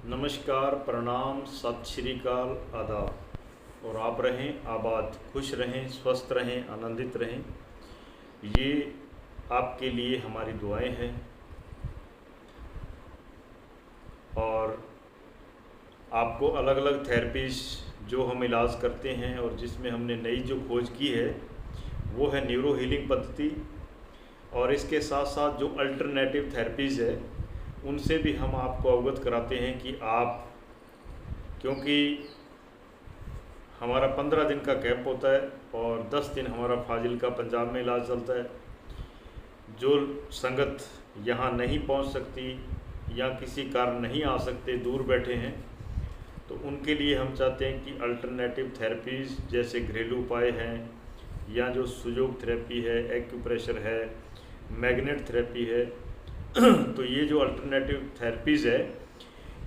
नमस्कार, प्रणाम, सत श्री अकाल, आदाब। और आप रहें आबाद, खुश रहें, स्वस्थ रहें, आनंदित रहें। ये आपके लिए हमारी दुआएं हैं। और आपको अलग अलग थेरेपीज जो हम इलाज करते हैं और जिसमें हमने नई जो खोज की है वो है न्यूरो हीलिंग पद्धति। और इसके साथ साथ जो अल्टरनेटिव थेरेपीज़ है उनसे भी हम आपको अवगत कराते हैं कि आप, क्योंकि हमारा 15 दिन का कैंप होता है और 10 दिन हमारा फाजिलका पंजाब में इलाज चलता है। जो संगत यहाँ नहीं पहुँच सकती या किसी कारण नहीं आ सकते, दूर बैठे हैं, तो उनके लिए हम चाहते हैं कि अल्टरनेटिव थेरेपीज़ जैसे घरेलू उपाय हैं या जो सुजोग थेरेपी है, एक्यूप्रेशर है, मैग्नेट थेरेपी है, तो ये जो अल्टरनेटिव थेरेपीज़ है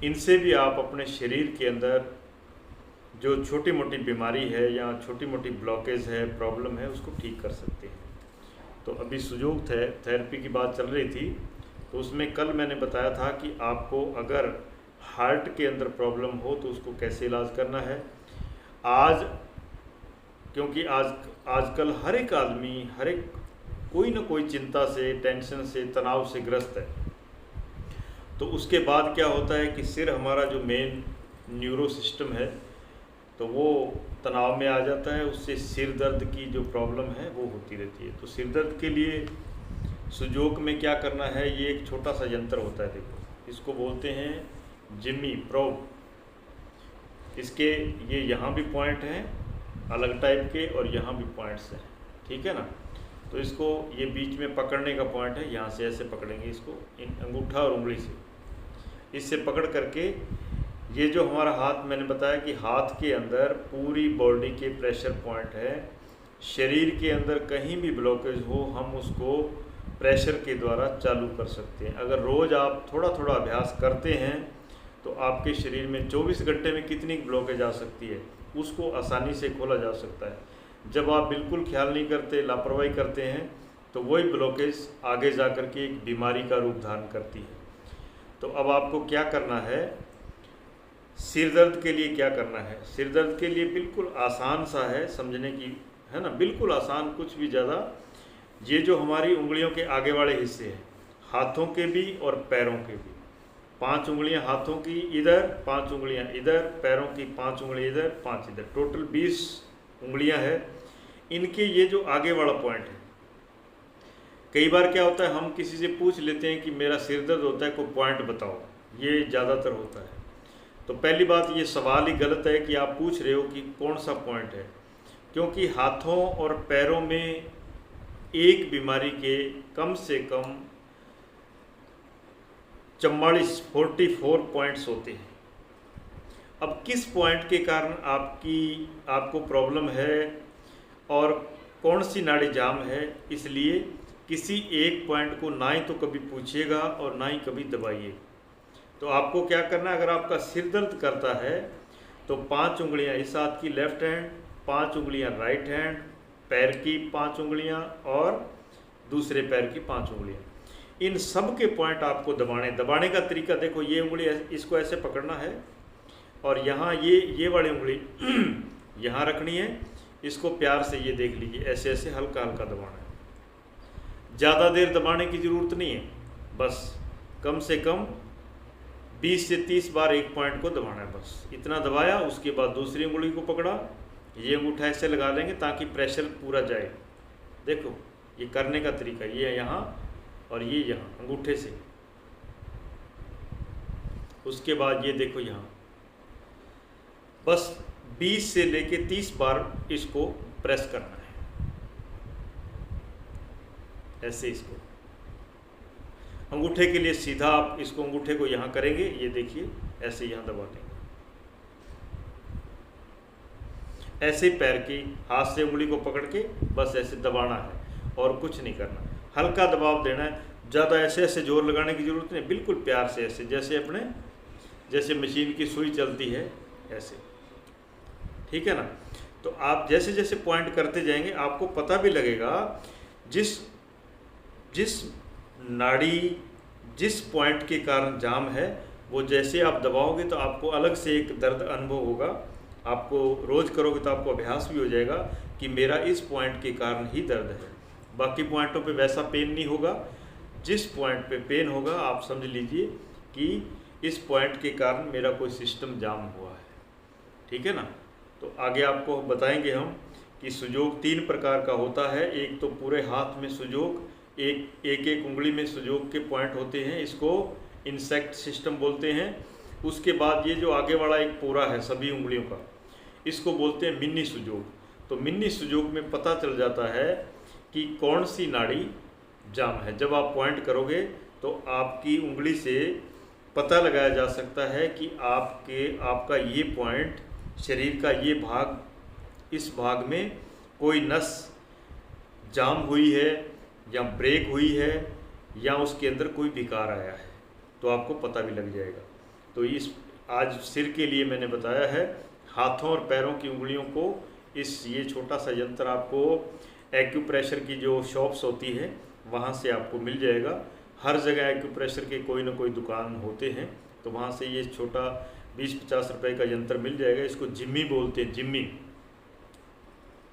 इनसे भी आप अपने शरीर के अंदर जो छोटी मोटी बीमारी है या छोटी मोटी ब्लॉकेज है, प्रॉब्लम है, उसको ठीक कर सकते हैं। तो अभी सुजोग थेरेपी की बात चल रही थी, तो उसमें कल मैंने बताया था कि आपको अगर हार्ट के अंदर प्रॉब्लम हो तो उसको कैसे इलाज करना है। आज क्योंकि आजकल हर एक आदमी, हर एक कोई ना कोई चिंता से, टेंशन से, तनाव से ग्रस्त है। तो उसके बाद क्या होता है कि सिर हमारा जो मेन न्यूरो सिस्टम है तो वो तनाव में आ जाता है। उससे सिर दर्द की जो प्रॉब्लम है वो होती रहती है। तो सिर दर्द के लिए सुजोग में क्या करना है, ये एक छोटा सा यंत्र होता है। देखो, इसको बोलते हैं जिम्मी प्रोब। इसके ये यहाँ भी पॉइंट हैं अलग टाइप के और यहाँ भी पॉइंट्स हैं, ठीक है ना। तो इसको, ये बीच में पकड़ने का पॉइंट है, यहाँ से ऐसे पकड़ेंगे इसको, इन अंगूठा और उंगली से, इससे पकड़ करके ये जो हमारा हाथ, मैंने बताया कि हाथ के अंदर पूरी बॉडी के प्रेशर पॉइंट है। शरीर के अंदर कहीं भी ब्लॉकेज हो हम उसको प्रेशर के द्वारा चालू कर सकते हैं। अगर रोज़ आप थोड़ा थोड़ा अभ्यास करते हैं तो आपके शरीर में 24 घंटे में कितनी ब्लॉकेज आ सकती है उसको आसानी से खोला जा सकता है। जब आप बिल्कुल ख्याल नहीं करते, लापरवाही करते हैं, तो वही ब्लॉकेज आगे जा कर के एक बीमारी का रूप धारण करती है। तो अब आपको क्या करना है, सिर दर्द के लिए क्या करना है। सिर दर्द के लिए बिल्कुल आसान सा है समझने की, है ना, बिल्कुल आसान, कुछ भी ज़्यादा। ये जो हमारी उंगलियों के आगे वाले हिस्से हैं, हाथों के भी और पैरों के भी, 5 उंगलियां हाथों की इधर, 5 उंगलियां इधर, पैरों की 5 उंगलियां इधर, 5 इधर, टोटल 20 उंगलियां हैं। इनके ये जो आगे वाला पॉइंट है, कई बार क्या होता है हम किसी से पूछ लेते हैं कि मेरा सिर दर्द होता है, कोई पॉइंट बताओ, ये ज़्यादातर होता है। तो पहली बात, ये सवाल ही गलत है कि आप पूछ रहे हो कि कौन सा पॉइंट है, क्योंकि हाथों और पैरों में एक बीमारी के कम से कम 44 पॉइंट्स होते हैं। अब किस पॉइंट के कारण आपको प्रॉब्लम है और कौन सी नाड़ी जाम है, इसलिए किसी एक पॉइंट को ना ही तो कभी पूछिएगा और ना ही कभी दबाइए। तो आपको क्या करना है, अगर आपका सिर दर्द करता है तो 5 उंगलियां इस हाथ की लेफ्ट हैंड, 5 उंगलियां राइट हैंड, पैर की 5 उंगलियां और दूसरे पैर की 5 उंगलियां, इन सब के पॉइंट आपको दबाने का तरीका देखो। ये उंगली इसको ऐसे पकड़ना है और यहाँ ये वाली उंगली यहाँ रखनी है, इसको प्यार से ये देख लीजिए, ऐसे ऐसे हल्का हल्का दबाना है। ज़्यादा देर दबाने की ज़रूरत नहीं है, बस कम से कम 20 से 30 बार एक पॉइंट को दबाना है, बस इतना दबाया। उसके बाद दूसरी उंगली को पकड़ा, ये अंगूठा ऐसे लगा लेंगे ताकि प्रेशर पूरा जाए। देखो ये करने का तरीका, ये यहाँ और ये यहाँ अंगूठे से। उसके बाद ये देखो यहाँ, बस 20 से लेके 30 बार इसको प्रेस करना है, ऐसे। इसको अंगूठे के लिए सीधा आप इसको, अंगूठे को यहाँ करेंगे, ये देखिए ऐसे यहाँ दबा देंगे, ऐसे पैर की हाथ से उंगली को पकड़ के बस ऐसे दबाना है और कुछ नहीं करना, हल्का दबाव देना है। ज़्यादा ऐसे ऐसे जोर लगाने की ज़रूरत नहीं, बिल्कुल प्यार से ऐसे, जैसे मशीन की सुई चलती है ऐसे, ठीक है ना। तो आप जैसे जैसे पॉइंट करते जाएंगे आपको पता भी लगेगा जिस नाड़ी जिस पॉइंट के कारण जाम है वो जैसे आप दबाओगे तो आपको अलग से एक दर्द अनुभव होगा। आपको रोज़ करोगे तो आपको अभ्यास भी हो जाएगा कि मेरा इस पॉइंट के कारण ही दर्द है। बाकी पॉइंटों पे वैसा पेन नहीं होगा। जिस पॉइंट पे पेन होगा आप समझ लीजिए कि इस पॉइंट के कारण मेरा कोई सिस्टम जाम हुआ है। ठीक है ना। तो आगे आपको बताएंगे हम कि सुजोग 3 प्रकार का होता है। एक तो पूरे हाथ में सुजोग, एक उंगली में सुजोग के पॉइंट होते हैं, इसको इंसेक्ट सिस्टम बोलते हैं। उसके बाद ये जो आगे वाला एक पूरा है सभी उंगलियों का, इसको बोलते हैं मिनी सुजोग। तो मिनी सुजोग में पता चल जाता है कि कौन सी नाड़ी जाम है। जब आप पॉइंट करोगे तो आपकी उंगली से पता लगाया जा सकता है कि आपका ये पॉइंट, शरीर का ये भाग, इस भाग में कोई नस जाम हुई है या ब्रेक हुई है या उसके अंदर कोई विकार आया है, तो आपको पता भी लग जाएगा। तो इस आज सिर के लिए मैंने बताया है। हाथों और पैरों की उंगलियों को ये छोटा सा यंत्र आपको एक्यूप्रेशर की जो शॉप्स होती है वहाँ से आपको मिल जाएगा। हर जगह एक्यूप्रेशर के कोई ना कोई दुकान होते हैं, तो वहाँ से ये छोटा 20-50 रुपए का यंत्र मिल जाएगा। इसको जिम्मी बोलते हैं, जिम्मी,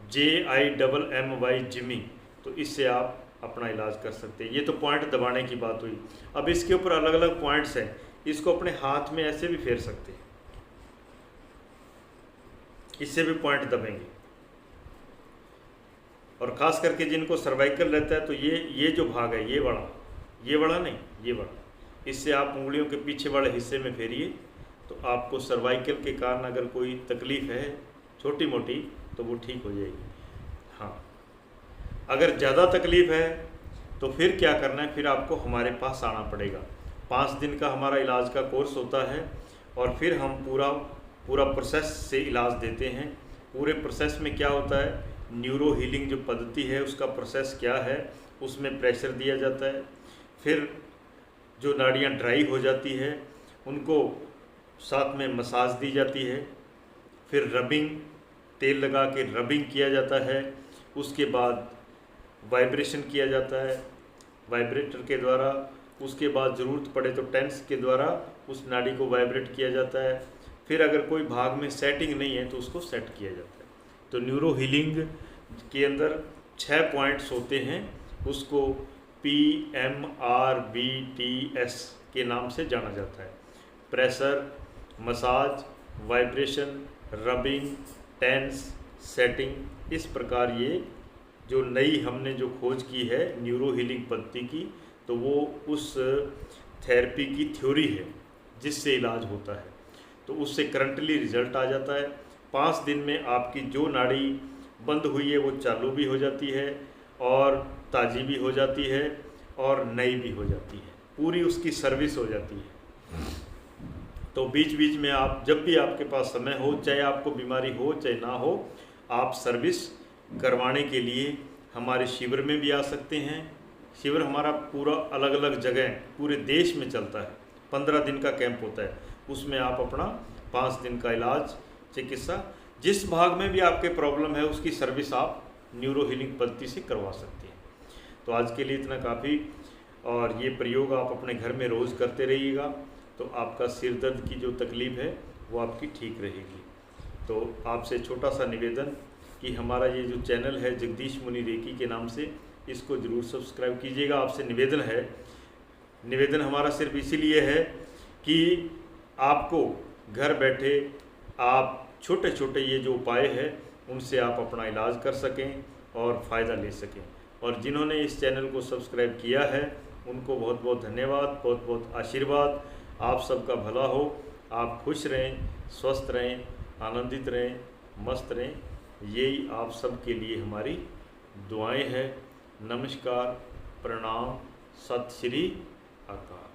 JIMMY, जिम्मी। तो इससे आप अपना इलाज कर सकते हैं। ये तो पॉइंट दबाने की बात हुई। अब इसके ऊपर अलग अलग पॉइंट्स हैं। इसको अपने हाथ में ऐसे भी फेर सकते हैं, इससे भी पॉइंट दबेंगे। और ख़ास करके जिनको सर्वाइकल रहता है तो ये जो भाग है, ये बड़ा नहीं, ये बड़ा, इससे आप उंगलियों के पीछे वाले हिस्से में फेरिए तो आपको सर्वाइकल के कारण अगर कोई तकलीफ़ है छोटी मोटी तो वो ठीक हो जाएगी। हाँ, अगर ज़्यादा तकलीफ़ है तो फिर क्या करना है, फिर आपको हमारे पास आना पड़ेगा। 5 दिन का हमारा इलाज का कोर्स होता है और फिर हम पूरा प्रोसेस से इलाज देते हैं। पूरे प्रोसेस में क्या होता है, न्यूरो हीलिंग जो पद्धति है उसका प्रोसेस क्या है, उसमें प्रेशर दिया जाता है। फिर जो नाड़ियाँ ड्राई हो जाती है उनको साथ में मसाज दी जाती है। फिर रबिंग, तेल लगा के रबिंग किया जाता है। उसके बाद वाइब्रेशन किया जाता है वाइब्रेटर के द्वारा। उसके बाद ज़रूरत पड़े तो टेंस के द्वारा उस नाड़ी को वाइब्रेट किया जाता है। फिर अगर कोई भाग में सेटिंग नहीं है तो उसको सेट किया जाता है। तो न्यूरो हीलिंग के अंदर 6 पॉइंट्स होते हैं, उसको PMRBTS के नाम से जाना जाता है। Pressure, massage, vibration, rubbing, tense, setting. इस प्रकार ये जो नई हमने जो खोज की है न्यूरो हीलिंग पद्धति की, तो वो उस थेरेपी की थ्योरी है जिससे इलाज होता है। तो उससे करंटली रिजल्ट आ जाता है। 5 दिन में आपकी जो नाड़ी बंद हुई है वो चालू भी हो जाती है और ताज़ी भी हो जाती है और नई भी हो जाती है, पूरी उसकी सर्विस हो जाती है। तो बीच बीच में आप जब भी आपके पास समय हो, चाहे आपको बीमारी हो चाहे ना हो, आप सर्विस करवाने के लिए हमारे शिविर में भी आ सकते हैं। शिविर हमारा पूरा अलग अलग जगह पूरे देश में चलता है। 15 दिन का कैंप होता है, उसमें आप अपना 5 दिन का इलाज, चिकित्सा, जिस भाग में भी आपके प्रॉब्लम है उसकी सर्विस आप न्यूरो हीलिंग पद्धति से करवा सकते हैं। तो आज के लिए इतना काफ़ी, और ये प्रयोग आप अपने घर में रोज़ करते रहिएगा तो आपका सिर दर्द की जो तकलीफ़ है वो आपकी ठीक रहेगी। तो आपसे छोटा सा निवेदन कि हमारा ये जो चैनल है जगदीश मुनि रेकी के नाम से, इसको ज़रूर सब्सक्राइब कीजिएगा। आपसे निवेदन है, निवेदन हमारा सिर्फ इसीलिए है कि आपको घर बैठे आप छोटे छोटे ये जो उपाय है उनसे आप अपना इलाज कर सकें और फ़ायदा ले सकें। और जिन्होंने इस चैनल को सब्सक्राइब किया है उनको बहुत बहुत धन्यवाद, बहुत बहुत आशीर्वाद। आप सबका भला हो, आप खुश रहें, स्वस्थ रहें, आनंदित रहें, मस्त रहें, यही आप सब के लिए हमारी दुआएं हैं। नमस्कार, प्रणाम, सत श्री अकाल।